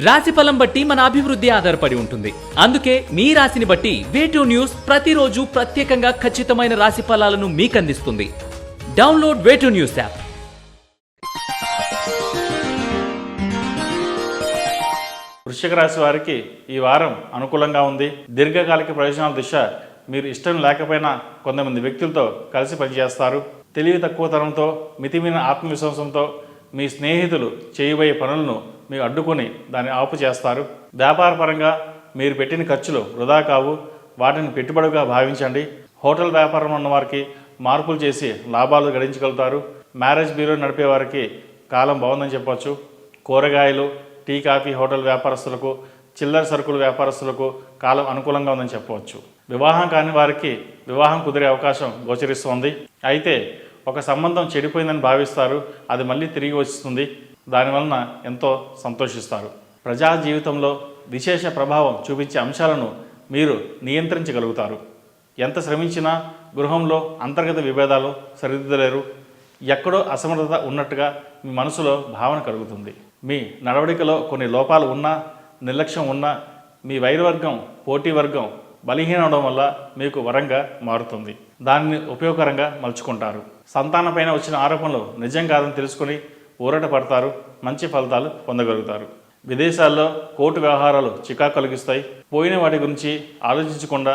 రాశిఫలం బట్టి మన అభివృద్ధి ఆధారపడి ఉంటుంది. అందుకే మీ రాశిని బట్టి వే2 న్యూస్ ప్రతిరోజు ప్రత్యేకంగా ఖచ్చితమైన రాశి ఫలాలను మీకు అందిస్తుంది. Download Way Two News app. వృశ్చిక రాశి వారికి ఈ వారం అనుకూలంగా ఉంది. దీర్ఘకాలిక ప్రయోజనాల దిశ మీరు ఇష్టం లేకపోయినా కొంతమంది వ్యక్తులతో కలిసి పనిచేస్తారు. తెలివి తక్కువతనంతో, మితిమీన ఆత్మవిశ్వాసంతో మీ స్నేహితులు చేయబోయే పనులను మీరు అడ్డుకొని దాన్ని ఆపు చేస్తారు. వ్యాపారపరంగా మీరు పెట్టిన ఖర్చులు వృధా కావు, వాటిని పెట్టుబడిగా భావించండి. హోటల్ వ్యాపారం ఉన్న వారికి మార్పులు చేసి లాభాలు గడించగలుగుతారు. మ్యారేజ్ బ్యూరో నడిపే వారికి కాలం బాగుందని చెప్పవచ్చు. కూరగాయలు, టీ, కాఫీ, హోటల్ వ్యాపారస్తులకు, చిల్లర సరుకుల వ్యాపారస్తులకు కాలం అనుకూలంగా ఉందని చెప్పవచ్చు. వివాహం కాని వారికి వివాహం కుదిరే అవకాశం గోచరిస్తోంది. అయితే ఒక సంబంధం చెడిపోయిందని భావిస్తారు, అది మళ్ళీ తిరిగి వస్తుంది. దానివలన ఎంతో సంతోషిస్తారు. ప్రజా జీవితంలో విశేష ప్రభావం చూపించే అంశాలను మీరు నియంత్రించగలుగుతారు. ఎంత శ్రమించినా గృహంలో అంతర్గత విభేదాలు సరిదిద్దలేరు. ఎక్కడో అసమర్థత ఉన్నట్టుగా మీ మనసులో భావన కలుగుతుంది. మీ నడవడికలో కొన్ని లోపాలు ఉన్నా, నిర్లక్ష్యం ఉన్నా, మీ వైరవర్గం, పోటీ వర్గం బలహీనవడం వల్ల మీకు వరంగా మారుతుంది. దానిని ఉపయోగకరంగా మలుచుకుంటారు. సంతానపైన వచ్చిన ఆరోపణలు నిజం కాదని తెలుసుకుని ఊరట పడతారు. మంచి ఫలితాలు పొందగలుగుతారు. విదేశాల్లో కోర్టు వ్యవహారాలు చికాకు కలిగిస్తాయి. పోయిన వాటి గురించి ఆలోచించకుండా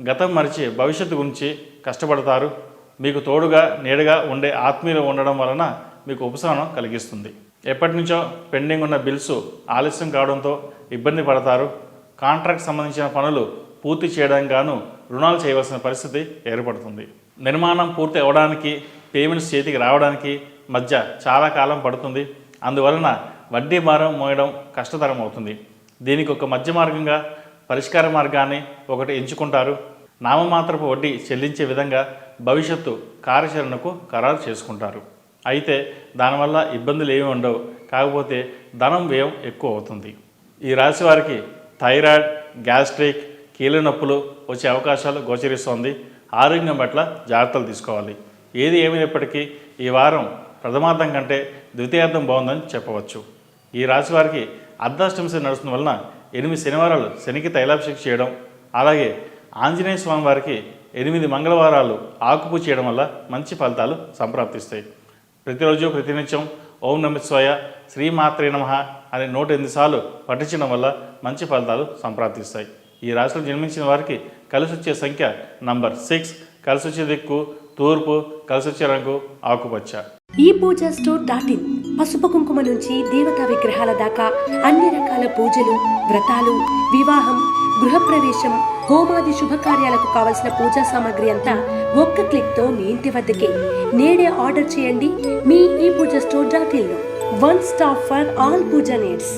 గతం మరిచి భవిష్యత్తు గురించి కష్టపడతారు. మీకు తోడుగా నీడగా ఉండే ఆత్మీయులు ఉండడం వలన మీకు ఉపశమనం కలిగిస్తుంది. ఎప్పటి నుంచో పెండింగ్ ఉన్న బిల్స్ ఆలస్యం కావడంతో ఇబ్బంది పడతారు. కాంట్రాక్ట్ సంబంధించిన పనులు పూర్తి చేయడానికి గాను రుణాలు చేయవలసిన పరిస్థితి ఏర్పడుతుంది. నిర్మాణం పూర్తి అవ్వడానికి, పేమెంట్స్ చేతికి రావడానికి మధ్య చాలా కాలం పడుతుంది. అందువలన వడ్డీ భారం మోయడం కష్టతరం అవుతుంది. దీనికి ఒక మధ్య మార్గంగా పరిష్కార మార్గాన్ని ఒకటి ఎంచుకుంటారు. నామమాత్రపు వడ్డీ చెల్లించే విధంగా భవిష్యత్తు కార్యాచరణకు ఖరారు చేసుకుంటారు. అయితే దానివల్ల ఇబ్బందులు ఏమి ఉండవు, కాకపోతే ధనం వ్యయం ఎక్కువ అవుతుంది. ఈ రాశి వారికి థైరాయిడ్, గ్యాస్ట్రిక్, కీళ్ళ నొప్పులు వచ్చే అవకాశాలు గోచరిస్తోంది. ఆరోగ్యం పట్ల జాగ్రత్తలు తీసుకోవాలి. ఏది ఏమైనప్పటికీ ఈ వారం ప్రథమార్థం కంటే ద్వితీయార్థం బాగుందని చెప్పవచ్చు. ఈ రాశి వారికి అర్ధాష్టమి నడుస్తున్న వలన 8 శనివారాలు శనికి తైలాభిషేకం చేయడం, అలాగే ఆంజనేయ స్వామి వారికి 8 మంగళవారాలు ఆకుపూ చేయడం వల్ల మంచి ఫలితాలు సంప్రాప్తిస్తాయి. ప్రతిరోజు ప్రతినిత్యం ఓం నమఃశివాయ, శ్రీమాత్రే నమః అని 108 సార్లు పఠించడం వల్ల మంచి ఫలితాలు సంప్రాప్తిస్తాయి. ఈ రాశిలో జన్మించిన వారికి కలిసి వచ్చే సంఖ్య నంబర్ 6, కలిసి వచ్చే దిక్కు తూర్పు, కలిసి వచ్చే రంగు ఆకుపచ్చ. ఈ పూజా స్టోర్.in పసుపు కుంకుమ నుంచి దేవతా విగ్రహాల దాకా అన్ని రకాల పూజలు, వ్రతాలు, వివాహం, గృహప్రవేశం, హోమాది శుభకార్యాలకు కావలసిన పూజా సామాగ్రి అంతా ఒక్క క్లిక్ తో మీ ఇంటి వద్దకే. నేడే ఆర్డర్ చేయండి మీ ఈ పూజా స్టోర్.in లో. One stop for all puja needs.